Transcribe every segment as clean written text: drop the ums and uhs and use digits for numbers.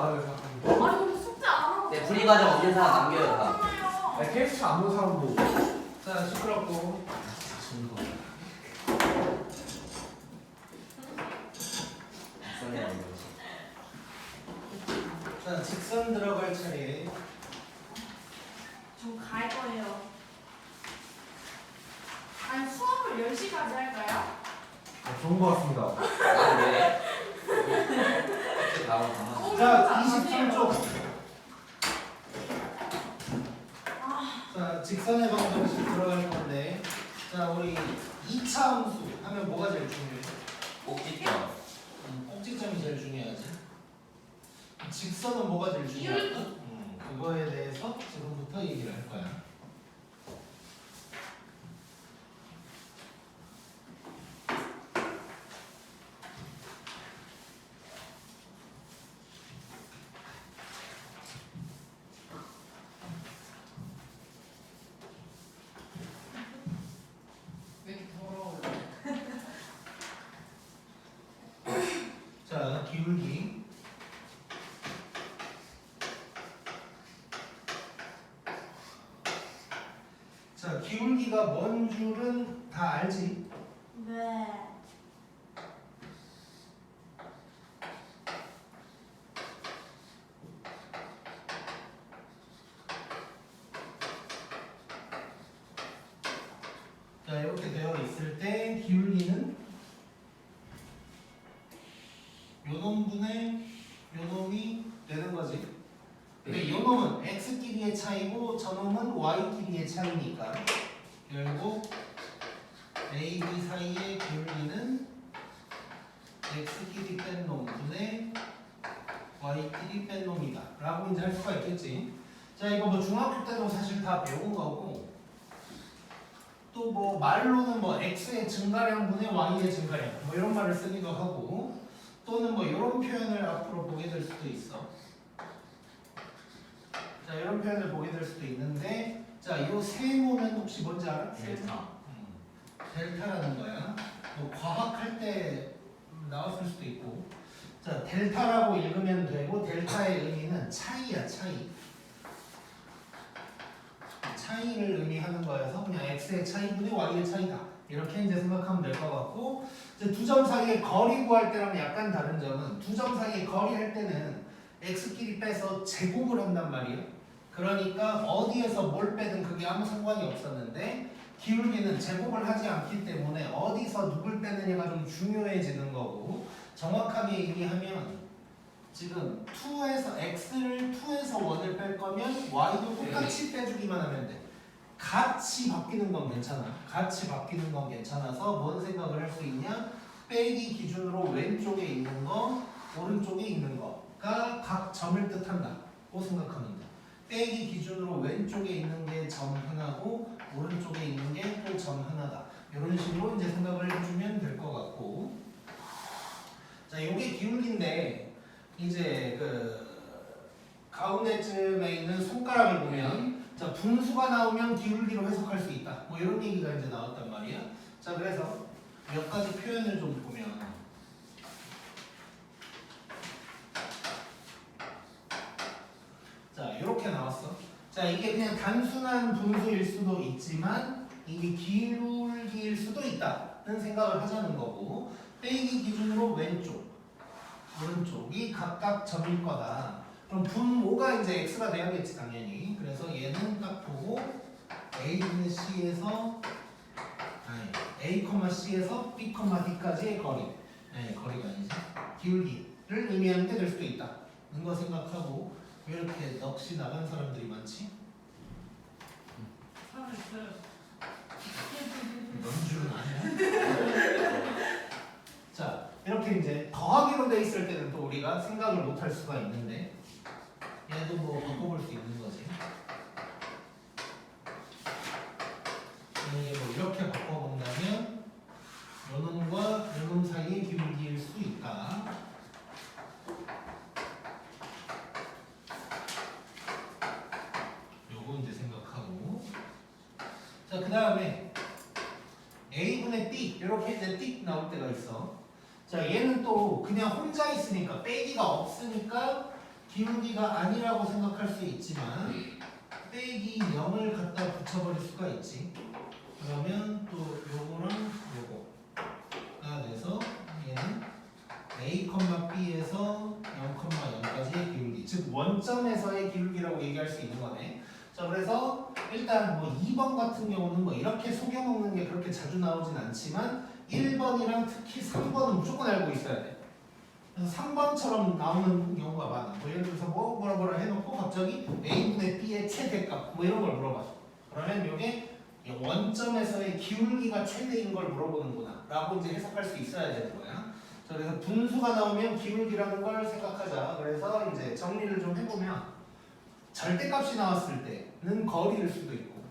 나가야 생각합니다. 아니 근데 숙제 안 하고. 네, 분리 과정 없는 사람 남겨요 다. 아니, 케이스 안 본 사람도. 자, 시끄럽고. 증거. 선에 안 되지. 자, 직선 들어갈 차례. 저 갈 거예요. 아니 수업을 10시까지 할까요? 좋은 것 같습니다. 아, 왜? 나온 가만. 자, 23쪽. 아, 자, 직선의 방정식 들어갈 건데. 자, 우리 2차 함수 하면 뭐가 제일 중요해? 꼭지점. 꼭지점이 제일 중요하지. 직선은 뭐가 제일 중요할까? 그거에 대해서 지금부터 얘기를 할 거야. 왜 이렇게 더러워? 자, 기울기. 자, 기울기가 뭔 줄은 다 알지? 네. 자, 이렇게 되어 있을 때 기울기는 요 놈분의 요 놈이 되는 거지. 근데 요 놈은 x 길이의 차이고 저 놈은 y 길이의 차이니까 결국 a, b 사이의 기울기는 x 길이 뺀 놈분의 y 길이 뺀 놈이다 라고 이제 할 수가 있겠지. 자, 이거 뭐 중학교 때도 사실 다 배운 거고, 또 뭐 말로는 뭐 x의 증가량분의 y의 증가량 뭐 이런 말을 쓰기도 하고, 또는 뭐 이런 표현을 앞으로 보게 될 수도 있어. 자, 이런 표현을 보게 될 수도 있는데, 자, 이 세모는 혹시 뭔지 알아? 델타. 델타라는 거야. 뭐 과학할 때 나왔을 수도 있고. 자, 델타라고 읽으면 되고, 델타의 의미는 차이야, 차이. 차이를 의미하는 거여서 그냥 x의 차이분의 y의 차이다 이렇게 이제 생각하면 될 것 같고, 이제 두 점 사이의 거리 구할 때랑 약간 다른 점은, 두 점 사이의 거리 할 때는 x끼리 빼서 제곱을 한단 말이에요. 그러니까 어디에서 뭘 빼든 그게 아무 상관이 없었는데, 기울기는 제곱을 하지 않기 때문에 어디서 누굴 빼느냐가 좀 중요해지는 거고, 정확하게 얘기하면 지금 2에서 x를 2에서 1을 뺄 거면 y도 똑같이 빼주기만 하면 돼. 같이 바뀌는 건 괜찮아. 같이 바뀌는 건 괜찮아서 뭔 생각을 할 수 있냐? 빼기 기준으로 왼쪽에 있는 거, 오른쪽에 있는 거가 각 점을 뜻한다고 생각하면 돼. 빼기 기준으로 왼쪽에 있는 게 점 하나고 오른쪽에 있는 게 또 점 하나다. 이런 식으로 이제 생각을 해주면 될 것 같고, 자, 요게 기울기인데 이제 그 가운데쯤에 있는 손가락을 보면, 자, 분수가 나오면 기울기로 해석할 수 있다. 뭐 이런 얘기가 이제 나왔단 말이야. 자, 그래서 몇 가지 표현을 좀 보면, 자, 이렇게 나왔어. 자, 이게 그냥 단순한 분수일 수도 있지만 이게 기울기일 수도 있다는 생각을 하자는 거고, 빼기 기준으로 왼쪽, 오른쪽이 각각 점일 거다. 그럼 분모가 이제 x가 돼야겠지 당연히. 그래서 얘는 딱 보고 a분의 c에서 a, c에서 b, d까지의 거리, 거리가 아니지, 기울기를 의미하는 게 될 수도 있다는 거 생각하고. 왜 이렇게 넋이 나간 사람들이 많지? 살아있어요. 넌 줄은 아니야? 자, 이렇게 이제 더하기로 돼 있을 때는 또 우리가 생각을 못 할 수가 있는데, 얘도 뭐 바꿔볼 수 있는 거지. 이게 뭐 이렇게 바꿔본다면 요 놈과 요 놈 사이의 기울기일 수 있다. 요거 이제 생각하고. 자, 그 다음에 a분의 b 이렇게 이제 띡 나올 때가 있어. 자, 얘는 또 그냥 혼자 있으니까, 빼기가 없으니까 기울기가 아니라고 생각할 수 있지만 빼기 0을 갖다 붙여버릴 수가 있지. 그러면 또 요거랑 요거가 돼서 얘는 A, B에서 0,0까지의 기울기, 즉 원점에서의 기울기라고 얘기할 수 있는 거네. 자, 그래서 일단 뭐 2번 같은 경우는 뭐 이렇게 속여먹는 게 그렇게 자주 나오진 않지만 1번이랑 특히 3번은 무조건 알고 있어야 돼. 그래서 3번처럼 나오는 경우가 많아. 뭐 예를 들어서 뭐라 해놓고 갑자기 A분의 B의 최대값 뭐 이런 걸 물어봐. 그러면 이게 원점에서의 기울기가 최대인 걸 물어보는구나 라고 이제 해석할 수 있어야 되는 거야. 자, 그래서 분수가 나오면 기울기라는 걸 생각하자. 그래서 이제 정리를 좀 해보면 절대값이 나왔을 때는 거리일 수도 있고,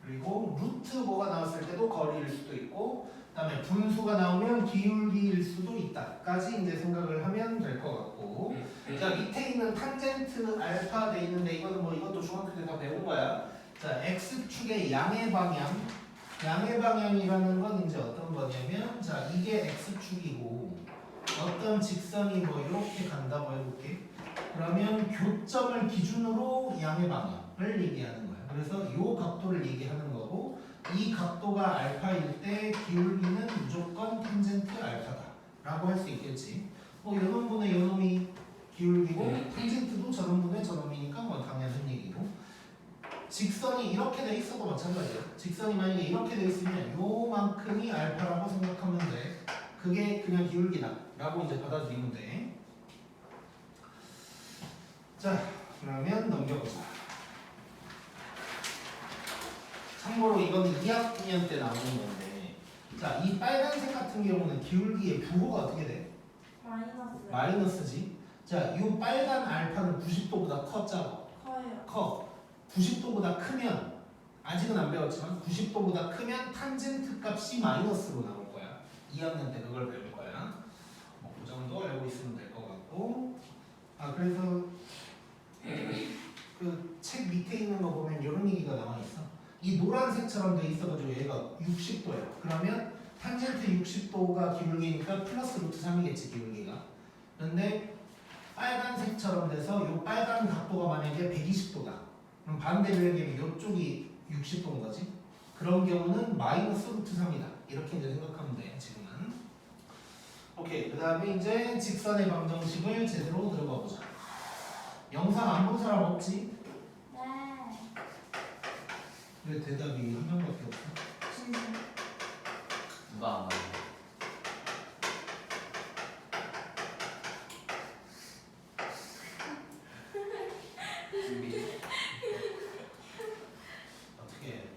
그리고 루트 뭐가 나왔을 때도 거리일 수도 있고, 그다음에 분수가 나오면 기울기일 수도 있다까지 이제 생각을 하면 될 것 같고, 자, 밑에 있는 탄젠트 알파 돼 있는데 이거는 뭐 이것도 중학교 때 다 배운 거야. 자, x축의 양의 방향이라는 건 이제 어떤 거냐면, 자, 이게 x축이고 어떤 직선이 뭐 이렇게 간다고 해볼게. 그러면 교점을 기준으로 양의 방향을 얘기하는 거야. 그래서 이 각도를 얘기하는 거고, 이 각도가 알파일 때 기울기는 무조건 탄젠트 알파다 라고 할 수 있겠지. 뭐 요놈분의 요놈이 기울기고 탄젠트도 저놈분의 저놈이니까 뭐 당연한 얘기고, 직선이 이렇게 돼 있어도 마찬가지야. 직선이 만약에 이렇게 돼 있으면 요만큼이 알파라고 생각하면 돼. 그게 그냥 기울기다 라고 이제 받아들이면 돼. 자, 그러면 넘겨보자. 참고로 이거는 2학년 때 나오는 건데, 자, 이 빨간색 같은 경우는 기울기의 부호가 어떻게 돼? 마이너스. 마이너스지. 자, 이 빨간 알파는 90도보다 커, 작아? 커요. 커. 90도보다 크면, 아직은 안 배웠지만 90도보다 크면 탄젠트 값이 마이너스로 나올 거야. 2학년 때 그걸 배울 거야. 뭐, 그 정도 알고 있으면 될 것 같고. 아, 그래서 그 책 밑에 있는 거 보면 이런 얘기가 나와 있어. 이 노란색처럼 돼 있어가지고 얘가 60도예요. 그러면 탄젠트 60도가 기울기니까 플러스 루트 3이겠지, 기울기가. 그런데 빨간색처럼 돼서 이 빨간 각도가 만약에 120도다. 그럼 반대로 얘기하면 이쪽이 60도인 거지. 그런 경우는 마이너스 루트 3이다. 이렇게 이제 생각하면 돼, 지금은. 오케이. 그 다음에 이제 직선의 방정식을 제대로 들어가 보자. 영상 안 본 사람 없지? 네. 왜 대답이 한 명밖에 없어? 누가 안 가요? 준비. 어떻게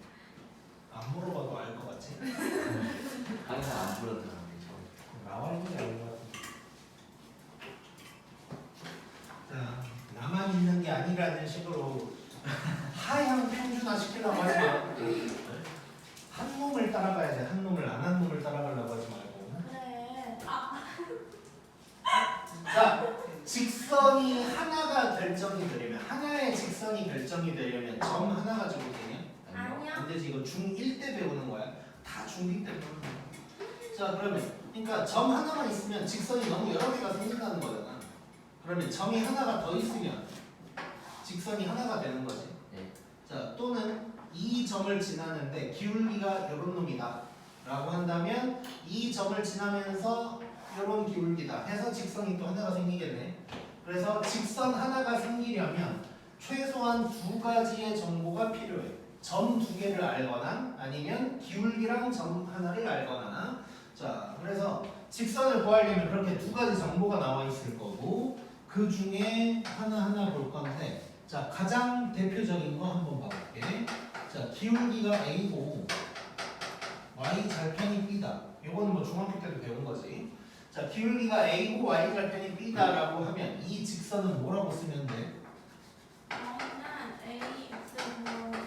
안 물어봐도 알 것 같지? 항상 안 불러들어요. 나와 있는 게 아닌 것 같은데. 자, 나만 있는 게 아니라는 식으로 하향 평준화 시키려고 하지 마. 한 놈을 따라가야 돼. 한 놈을 안 한 놈을 따라가려고 하지 말고. 그래. 아. 자, 직선이 하나가 결정이 되려면, 하나의 직선이 결정이 되려면 점 하나 가지고 되냐? 아니야. 안 되지. 이거 중1 때 배우는 거야. 다 중2 때 배우는 거야. 자, 그러면 그러니까 점 하나만 있으면 직선이 너무 여러 개가 생긴다는 거잖아. 그러면 점이 하나가 더 있으면 직선이 하나가 되는 거지. 네. 자, 또는 이 점을 지나는데 기울기가 이런 놈이다 라고 한다면 이 점을 지나면서 이런 기울기다 해서 직선이 또 하나가 생기겠네. 그래서 직선 하나가 생기려면 최소한 두 가지의 정보가 필요해. 점 두 개를 알거나 아니면 기울기랑 점 하나를 알거나. 자, 그래서 직선을 구하려면 그렇게 두 가지 정보가 나와 있을 거고, 그 중에 하나하나 볼 건데, 자, 가장 대표적인 거 한번 봐볼게. 자, 기울기가 A고 Y 절편이 B다. 요거는 뭐 중학교 때도 배운 거지. 자, 기울기가 A고 Y 절편이 B다라고 하면 이 직선은 뭐라고 쓰면 돼? 저는 A, X,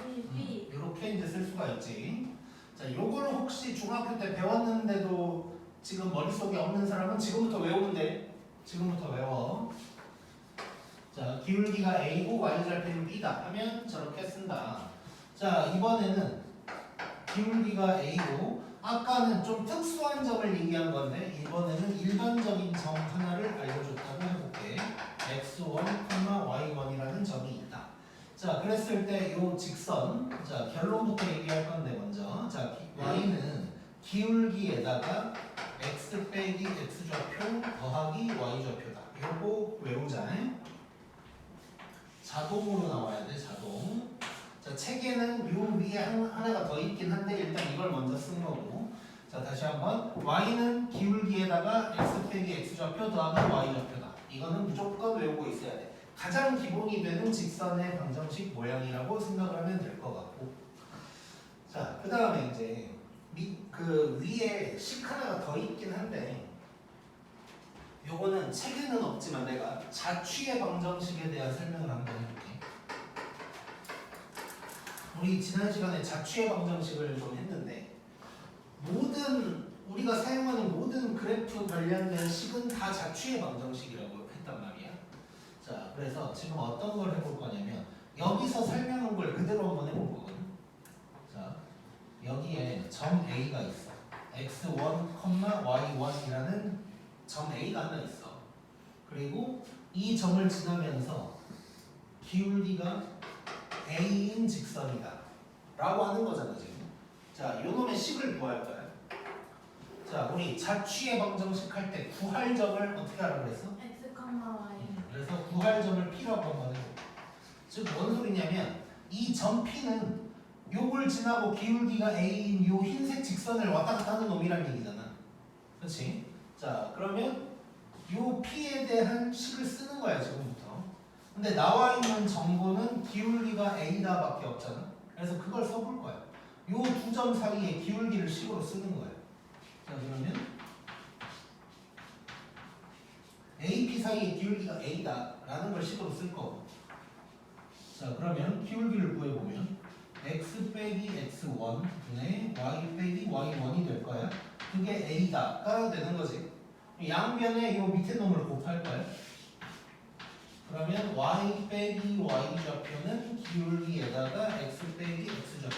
B, B. 이렇게 이제 쓸 수가 있지. 자, 요거를 혹시 중학교 때 배웠는데도 지금 머릿속에 없는 사람은 지금부터 외우면 돼. 지금부터 외워. 자, 기울기가 A고 Y절편이 B다 하면 저렇게 쓴다. 자, 이번에는 기울기가 A고, 아까는 좀 특수한 점을 얘기한 건데 이번에는 일반적인 점 하나를 알려줬다고 해볼게. x1, y1이라는 점이 있다. 자, 그랬을 때 요 직선, 자 결론부터 얘기할 건데 먼저, 자 y는 기울기에다가 x 빼기 x 좌표 더하기 y 좌표다. 요거 외우자. 자동으로 나와야 돼, 자동. 자, 책에는 요 위에 하나가 더 있긴 한데 일단 이걸 먼저 쓴 거고. 자, 다시 한번 y는 기울기에다가 x 빼기 x 좌표 더하기 y 좌표다. 이거는 무조건 외우고 있어야 돼. 가장 기본이 되는 직선의 방정식 모양이라고 생각을 하면 될 것 같고. 자, 그 다음에 이제 그 위에 식 하나가 더 있긴 한데 요거는 책에는 없지만 내가 자취의 방정식에 대한 설명을 한번 해볼게. 우리 지난 시간에 자취의 방정식을 좀 했는데 모든 우리가 사용하는 모든 그래프 관련된 식은 다 자취의 방정식이라고 했단 말이야. 자, 그래서 지금 어떤 걸 해볼 거냐면 여기서 설명한 걸 그대로 한번 해볼 거거든. 자, 여기에 점 A가 있어. x1, y1이라는 점 A가 하나 있어. 그리고 이 점을 지나면서 기울기가 A인 직선이다 라고 하는 거잖아 지금. 자, 요놈의 식을 구할 거야. 자, 우리 자취의 방정식 할 때 구할 점을 어떻게 하라고 그랬어? x, y. 그래서 구할 점을 P라고 한번 해볼게. 즉 뭔 소리냐면 이 점 P는 요걸 지나고 기울기가 A인 요 흰색 직선을 왔다 갔다 하는 놈이란 얘기잖아. 그렇지? 자, 그러면 요 P에 대한 식을 쓰는 거야 지금부터. 근데 나와 있는 정보는 기울기가 A다 밖에 없잖아. 그래서 그걸 써볼 거야. 요 두 점 사이에 기울기를 식으로 쓰는 거야. 자, 그러면 AP 사이에 기울기가 A다 라는 걸 식으로 쓸 거고. 자, 그러면 기울기를 구해보면 x 빼기 x1 분의 y 빼기 y1이 될 거야. 그게 A다가 되는 거지. 양변에 요 밑에 놈을 곱할 거야. 그러면 y 빼기 y 좌표는 기울기에다가 x 빼기 x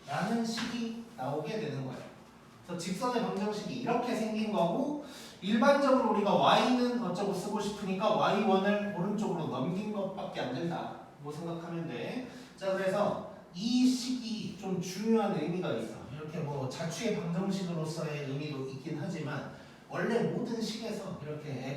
좌표라는 식이 나오게 되는 거야. 그래서 직선의 방정식이 이렇게 생긴 거고, 일반적으로 우리가 y는 어쩌고 쓰고 싶으니까 y1을 오른쪽으로 넘긴 것밖에 안 된다 뭐 생각하면 돼. 자, 그래서 이 식이 좀 중요한 의미가 있어. 이렇게 뭐 자취의 방정식으로서의 의미도 있긴 하지만 원래 모든 식에서 이렇게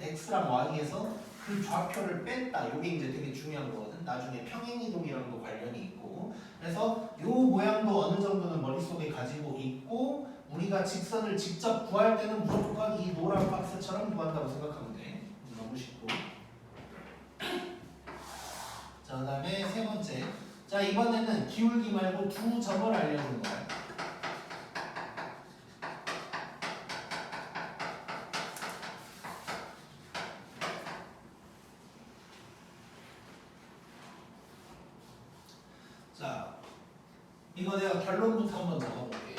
x랑 y에서 그 좌표를 뺐다. 이게 이제 되게 중요한 거거든. 나중에 평행이동이랑도 관련이 있고. 그래서 이 모양도 어느 정도는 머릿속에 가지고 있고, 우리가 직선을 직접 구할 때는 무조건 이 노란 박스처럼 구한다고 생각하면 돼. 너무 쉽고. 자, 그 다음에 세 번째. 자, 이번에는 기울기 말고 두 점을 알려주는 거야. 자, 이거 내가 결론부터 한번 적어볼게.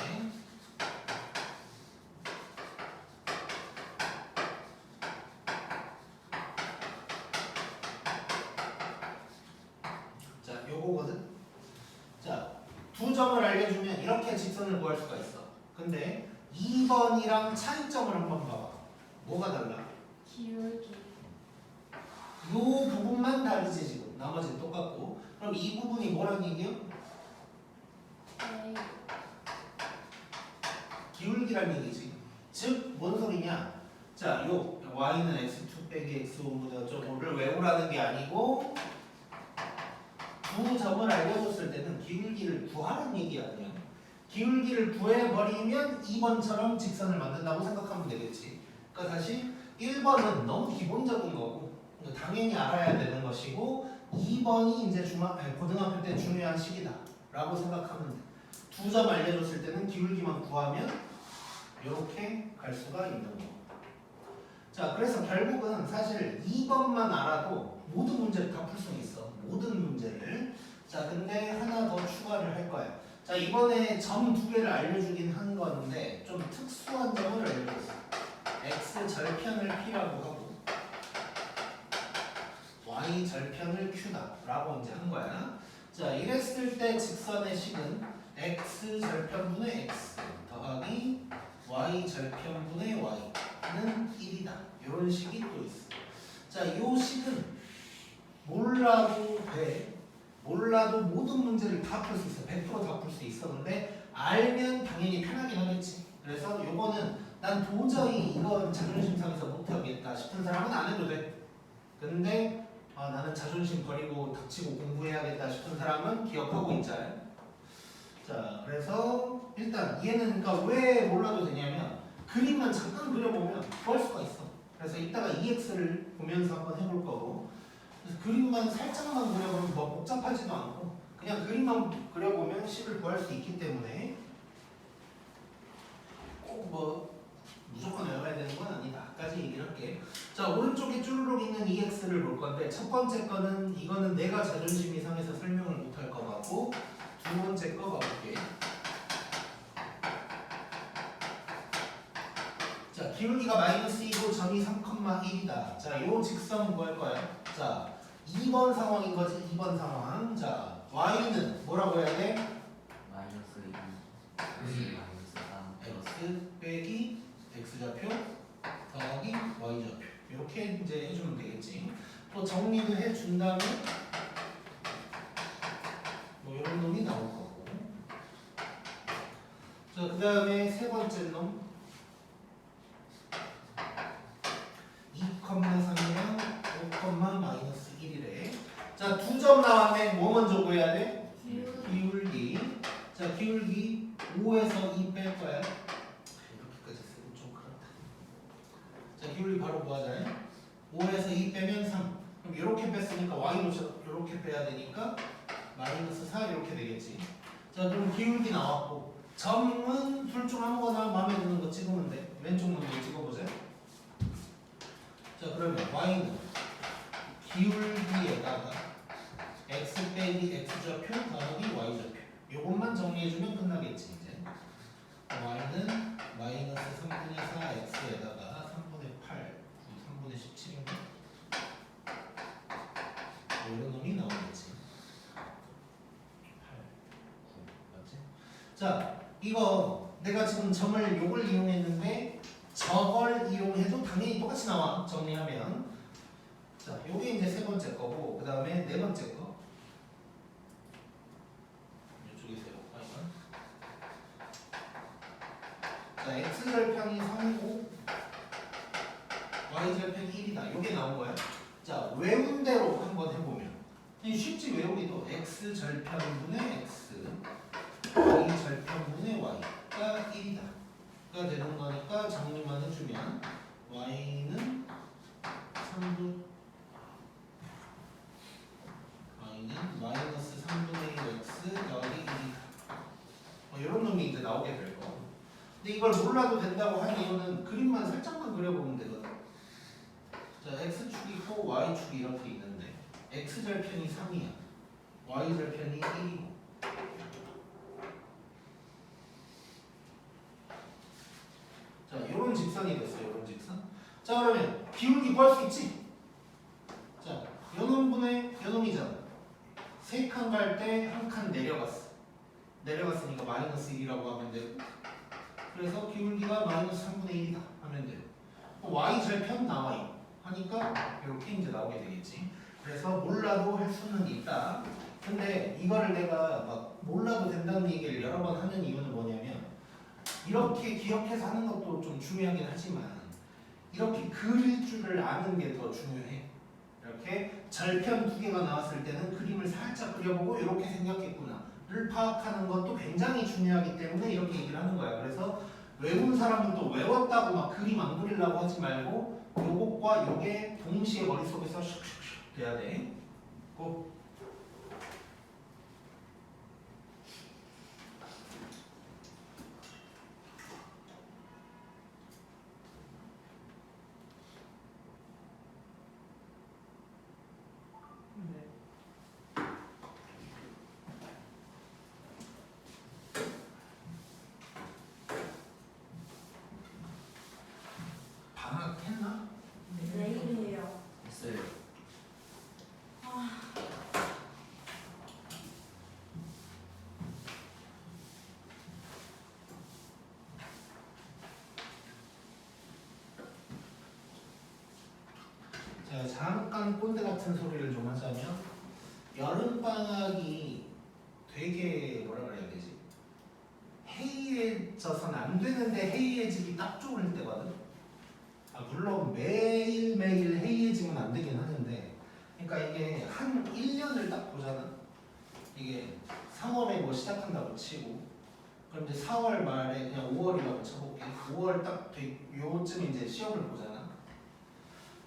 자, 요거거든. 자, 두 점을 알려주면 이렇게 직선을 구할 수가 있어. 근데 2번이랑 차이점을 한번 봐봐. 뭐가 달라? 기울기. 요 부분만 다르지 지금. 나머지는 똑같고. 그럼 이 부분이 뭐란 얘기요? A. 기울기란 얘기지. 즉, 뭔 소리냐? 자, 요 y는 x2 빼기 x5보다 저거를 외우라는 게 아니고 두 점을 알려줬을 때는 기울기를 구하는 얘기 아니야. 기울기를 구해버리면 2번처럼 직선을 만든다고 생각하면 되겠지. 그러니까 다시 1번은 너무 기본적인 거고 당연히 알아야 되는 것이고, 2번이 이제 고등학교 때 중요한 식이다 라고 생각하면 돼. 두 점 알려줬을 때는 기울기만 구하면 이렇게 갈 수가 있는 거. 자, 그래서 결국은 사실 2번만 알아도 모든 문제를 다 풀 수 있어. 모든 문제를. 자, 근데 하나 더 추가를 할 거야. 자, 이번에 점 두 개를 알려주긴 한 건데 좀 특수한 점을 알려줬어. x 절편을 p라고 하고 y 절편을 q다 라고 이제 한 거야. 자, 이랬을 때 직선의 식은 x 절편분의 x 더하기 y 절편분의 y는 1이다. 이런 식이 또 있어. 자, 요 식은 몰라도 돼. 몰라도 모든 문제를 다 풀 수 있어. 100% 다 풀 수 있어. 근데 알면 당연히 편하긴 하겠지. 그래서 요거는 난 도저히 이건 자존심 상해서 못하겠다 싶은 사람은 안 해도 돼. 근데 나는 자존심 버리고 닥치고 공부해야겠다 싶은 사람은 기억하고 있자. 자, 그래서 일단 얘는 그러니까 왜 몰라도 되냐면 그림만 잠깐 그려보면 구할 수가 있어. 그래서 이따가 EX를 보면서 한번 해볼 거고, 그래서 그림만 살짝만 그려보면 뭐 복잡하지도 않고 그냥 그림만 그려보면 식을 구할 수 있기 때문에 꼭 뭐 무조건 외워야 되는 건 아니다.까지 얘기를 할게. 자, 오른쪽에 쭈루룩 있는 EX를 볼 건데 첫 번째 거는 이거는 내가 자존심이 상해서 설명을 못할 것 같고, 두 번째 거 봐볼게. 자, 기울기가 마이너스 2고 점이 3,1이다. 자, 요 직선 구할 거야. 자, 2번 상황인 거지. 2번 상황. 자, y는 뭐라고 해야 돼? 마이너스 2 마이너스 3 x 빼기 x좌표 더하기 y좌표. 이렇게 이제 해주면 되겠지. 또 정리를 해준 다음에 뭐 이런 놈이 나올 거고. 자, 그 다음에 세 번째 놈 2,3이랑 5,-1이래. 자, 두 점 나왔네. 뭐 먼저 구해야 돼? 기울기. 자, 기울기 5에서 2 뺄 거야. 이렇게까지 쓰면 좀 그렇다. 자, 기울기 바로 구하자. 5에서 2 빼면 3. 그럼 이렇게 뺐으니까 y로 이렇게 빼야 되니까 마이너스 4 이렇게 되겠지. 자, 그럼 기울기 나왔고, 점은 둘 중 아무거나 마음에 드는 거 찍으면 돼. 왼쪽 먼저 찍어보자. 자, 그러면 y는 기울기에다가 x 빼기 x좌표 더하기 y좌표. 요것만 정리해주면 끝나겠지 이제. y는 마이너스 3분의 4x에다가 3분의 8, 3분의 17인가? 이런 놈이 나오겠지. 8, 9 맞지? 자, 이거 내가 지금 점을 요걸 이용했는데 저걸 이용해도 당연히 똑같이 나와. 정리하면. 자, 요게 이제 세 번째 거고, 그 다음에 네 번째 거. 이쪽에 세워볼까, 이건? 자, x절편이 3이고, y절편이 1이다. 요게 나온 거야. 자, 외운 대로 한번 해보면. 쉽지 외우기도 x절편분의 x, y절편분의 y가 1이다. 가 되는 거니까 정리만 해주면 y는 3분 y는 마이너스 3분의 1 x 더하기 1이다. 이런 놈이 이제 나오게 될 거. 근데 이걸 몰라도 된다고 한 이유는 그림만 살짝만 그려보면 되거든. 자, x축이 있고 y축이 이렇게 있는데 x절편이 3이야. y절편이 1이고. 자, 요런 직선이 됐어요. 요런 직선. 자, 그러면 기울기 구할 수 있지? 자, 요놈분의 요놈이잖아. 세 칸 갈 때 한 칸 내려갔어. 내려갔으니까 마이너스 1이라고 하면 되고, 그래서 기울기가 마이너스 3분의 1이다 하면 돼요. y절편 나와요. 하니까 이렇게 이제 나오게 되겠지. 그래서 몰라도 할 수는 있다. 근데 이거를 내가 막 몰라도 된다는 얘기를 여러 번 하는 이유는 뭐냐면, 이렇게 기억해서 하는 것도 좀 중요하긴 하지만 이렇게 그릴 줄을 아는 게 더 중요해. 이렇게 절편 두 개가 나왔을 때는 그림을 살짝 그려보고 이렇게 생겼겠구나를 파악하는 것도 굉장히 중요하기 때문에 이렇게 얘기를 하는 거야. 그래서 외운 사람은 또 외웠다고 막 그림 안 그리려고 하지 말고 요것과 요게 동시에 머릿속에서 슉슉슉 돼야 돼. 꼭. 방학했나? 내일이에요. 했어요. 아, 제가 잠깐 꼰대 같은 소리를 좀 하자면 여름 방학이 되게 뭐라 그래야 되지? 해이해져선 안 되는데 해이해지기 딱 좋을 때거든. 물론 매일매일 해이해지면 안 되긴 하는데, 그러니까 이게 한 1년을 딱 보잖아. 이게 3월에 뭐 시작한다고 치고, 그럼 이제 4월 말에 그냥 5월이라고 쳐볼게. 5월 딱 요쯤 이제 시험을 보잖아.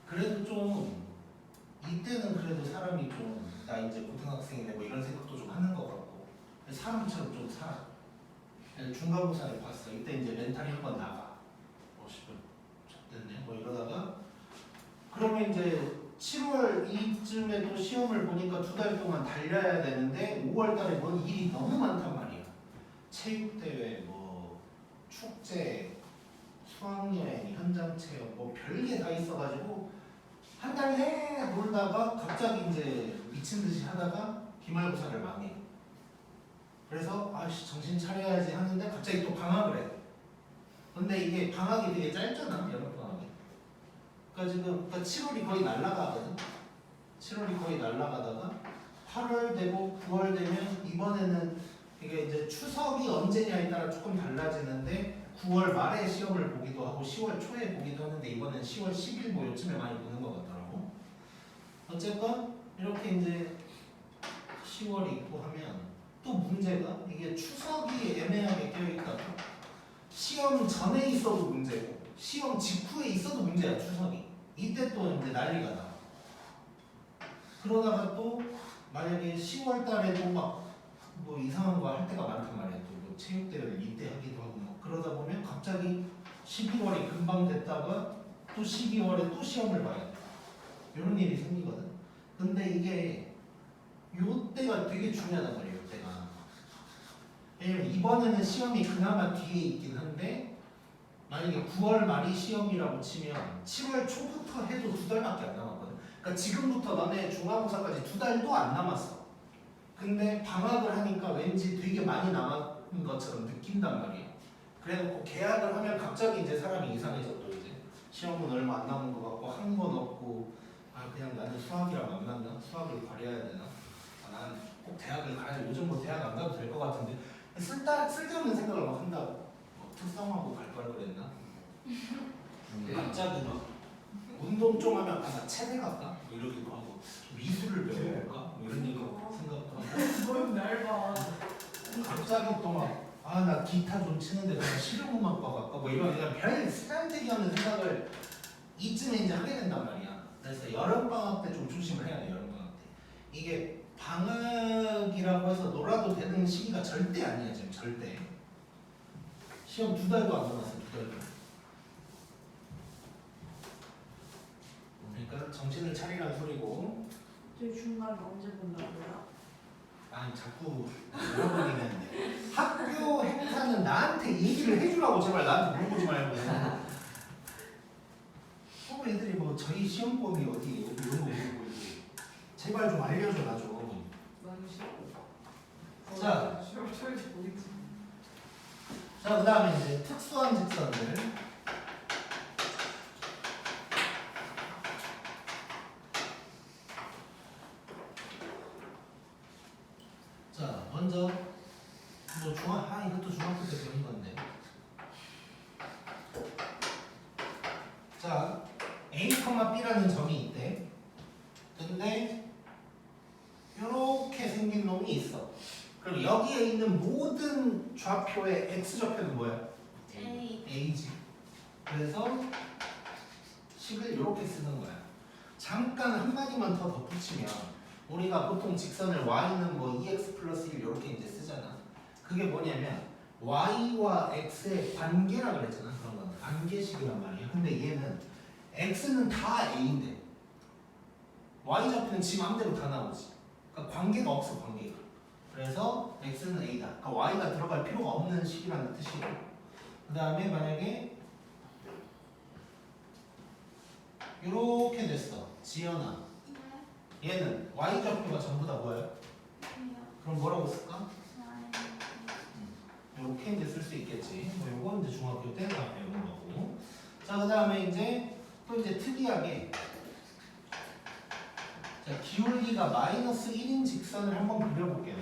그래도 좀 이때는 그래도 사람이 좀 나 이제 고등학생이네 뭐 이런 생각도 좀 하는 것 같고 사람처럼 좀 살아. 중간고사를 봤어. 이때 이제 멘탈이 한번 나가. 50분 됐네 뭐 이러다가 그러면 이제 7월 이쯤에 또 시험을 보니까 2달 동안 달려야 되는데 5월 달에 뭔 일이 너무 많단 말이야. 체육대회 뭐 축제 수학여행 현장체험 뭐 별게 다 있어가지고 한 달 내내 놀다가 갑자기 이제 미친 듯이 하다가 기말고사를 망해. 그래서 아씨 정신 차려야지 하는데 갑자기 또 방학을 해. 근데 이게 방학이 되게 짧잖아 여름 방학이. 그러니까 7월이 거의 날아가거든. 7월이 거의 날아가다가 8월 되고 9월 되면 이번에는 이게 이제 추석이 언제냐에 따라 조금 달라지는데 9월 말에 시험을 보기도 하고 10월 초에 보기도 하는데 이번엔 10월 10일 뭐 요즘에 많이 보는 것 같더라고. 어쨌건 이렇게 이제 10월이 있고 하면 또 문제가 이게 추석이 애매하게 껴있다가 시험 전에 있어도 문제고 시험 직후에 있어도 문제야 추석이. 이때 또 이제 난리가 나. 그러다가 또 만약에 10월 달에도 막 뭐 이상한 거 할 때가 많단 말이야. 또 뭐 체육대회를 이때 하기도 하고 뭐 그러다 보면 갑자기 12월이 금방 됐다가 또 12월에 또 시험을 봐야 돼. 이런 일이 생기거든. 근데 이게 요때가 되게 중요하단 말이에요. 요때가. 왜냐면 이번에는 시험이 그나마 뒤에 있긴 한데 만약에 9월 말이 시험이라고 치면 7월 초부터 해도 2달밖에 안 남았거든. 그러니까 지금부터 너네 중간고사까지 2달도 안 남았어. 근데 방학을 하니까 왠지 되게 많이 남은 것처럼 느낀단 말이야. 그래놓고 계약을 하면 갑자기 이제 사람이 이상해져. 또 이제 시험은 얼마 안 남은 것 같고 한 건 없고 그냥 나는 수학이랑 안 맞나? 수학을 가려야 되나? 나는 꼭 대학을 가야 요즘 뭐 대학 안 가도 될 것 같은데 쓸데없는 생각을 막 한다고. 특성화고 갈 걸 그랬나? 갑자기 막 운동 좀 하면 나 체대 갈까? 뭐 이러기도 하고 미술을 배워볼까? 뭐 이런 생각도 하고 뭘 넓어. 갑자기 또 막 나 기타 좀 치는데 그냥 실용음악과 갈까? 뭐 이런 그냥 별 쓰잘데기 없는 생각을 이쯤에 이제 하게 된단 말이야. 그래서 여름방학 때 좀 조심을 해야 돼. 여름방학 때 이게 방학이라고 해서 놀아도 되는 시기가 절대 아니야. 지금 절대 시험 2달도 안 남았어. 2달도. 그러니까 정신을 차리라는 소리고. 저희 중간에 언제 본다고요? 아니 자꾸 여러 번 얘기하는데 학교 행사는 나한테 얘기를 해주라고. 제발 나한테 물어보지 말고. 애들이 뭐 저희 시험범위 어디예요? 이런 거 물어보고 제발 좀 알려줘 나 좀. 너무 싫어. 자. 싫어 저희도 모르지. 자, 그 다음에 이제 특수한 직선들. 자, 먼저 뭐 이것도 중학교 때 배운 건데. 자, A, B라는 점이 있대. 근데 이렇게 생긴 놈이 있어. 그럼 여기에 있는 모든 좌표의 x좌표는 뭐야? A. a지. 그래서 식을 이렇게 쓰는 거야. 잠깐 한마디만 더 덧붙이면 우리가 보통 직선을 y는 뭐 2x 플러스 1 이렇게 이제 쓰잖아. 그게 뭐냐면 y와 x의 관계라 그랬잖아. 그런 건 관계식이란 말이야. 근데 얘는 x는 다 a인데 y좌표는 지 맘대로 다 나오지. 그러니까 관계가 없어. 관계가. 그래서 x는 a다. 그러니까 y가 들어갈 필요가 없는 식이라는 뜻이고. 그 다음에 만약에 이렇게 됐어. 지연아. 얘는 y좌표가 전부 다 뭐예요? 그럼 뭐라고 쓸까? 이렇게 이제 쓸 수 있겠지. 뭐 요건 이제 중학교 때 다 배우는 거고. 자, 그 다음에 이제 또 이제 특이하게 자, 기울기가 마이너스 1인 직선을 한번 그려볼게요.